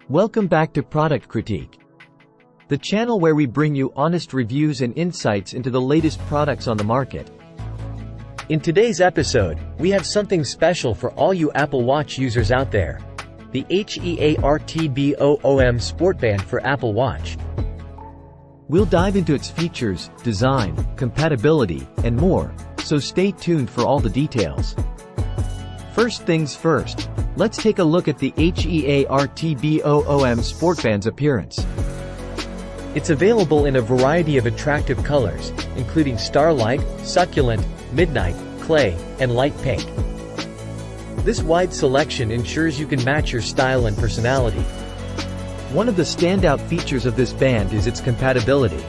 Welcome back to Product Critique, the channel where we bring you honest reviews and insights into the latest products on the market. In today's episode, we have something special for all you Apple Watch users out there. The HEARTBOOM Sport Band for Apple Watch. We'll dive into its features, design, compatibility, and more, so stay tuned for all the details. First things first, let's take a look at the HEARTBOOM Sport Band's appearance. It's available in a variety of attractive colors, including starlight, succulent, midnight, clay, and light pink. This wide selection ensures you can match your style and personality. One of the standout features of this band is its compatibility.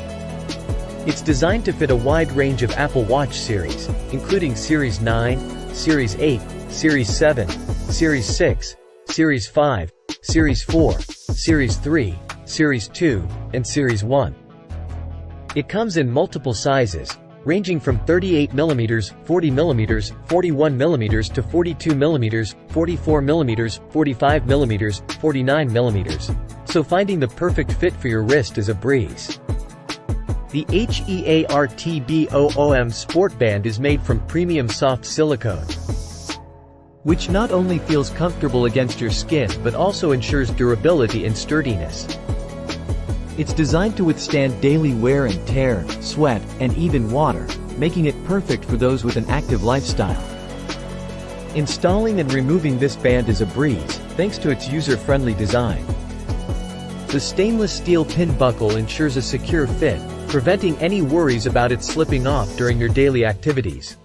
It's designed to fit a wide range of Apple Watch series, including Series 9, Series 8, Series 7, Series 6, Series 5, Series 4, Series 3, Series 2, and Series 1. It comes in multiple sizes, ranging from 38mm, 40mm, 41mm to 42mm, 44mm, 45mm, 49mm, so finding the perfect fit for your wrist is a breeze. The HEARTBOOM Sport Band is made from premium soft silicone, which not only feels comfortable against your skin but also ensures durability and sturdiness. It's designed to withstand daily wear and tear, sweat, and even water, making it perfect for those with an active lifestyle. Installing and removing this band is a breeze, thanks to its user-friendly design. The stainless steel pin buckle ensures a secure fit, preventing any worries about it slipping off during your daily activities.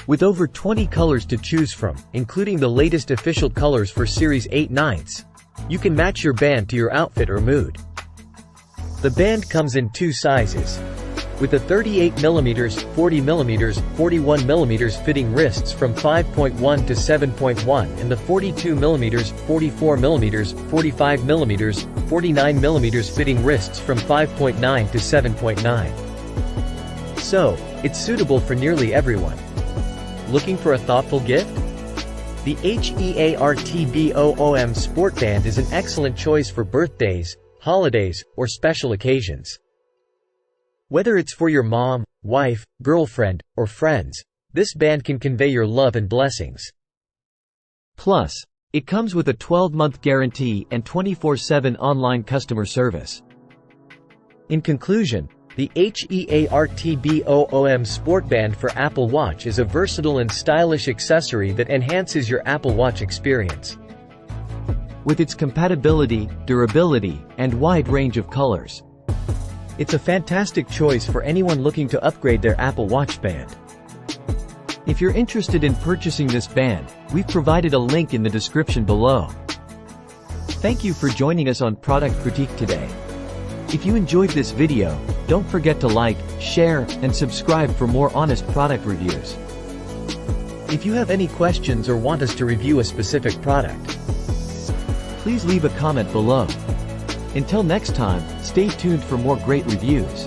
With over 20 colors to choose from, including the latest official colors for Series 8/9, you can match your band to your outfit or mood. The band comes in two sizes, with the 38mm, 40mm, 41mm fitting wrists from 5.1 to 7.1 and the 42mm, 44mm, 45mm, 49mm fitting wrists from 5.9 to 7.9. So, it's suitable for nearly everyone. Looking for a thoughtful gift? The HEARTBOOM Sport Band is an excellent choice for birthdays, holidays, or special occasions. Whether it's for your mom, wife, girlfriend, or friends, this band can convey your love and blessings. Plus, it comes with a 12-month guarantee and 24/7 online customer service. In conclusion, the HEARTBOOM Sport Band for Apple Watch is a versatile and stylish accessory that enhances your Apple Watch experience. With its compatibility, durability, and wide range of colors, it's a fantastic choice for anyone looking to upgrade their Apple Watch band. If you're interested in purchasing this band, we've provided a link in the description below. Thank you for joining us on Product Critique today. If you enjoyed this video, don't forget to like, share, and subscribe for more honest product reviews. If you have any questions or want us to review a specific product, please leave a comment below. Until next time, stay tuned for more great reviews.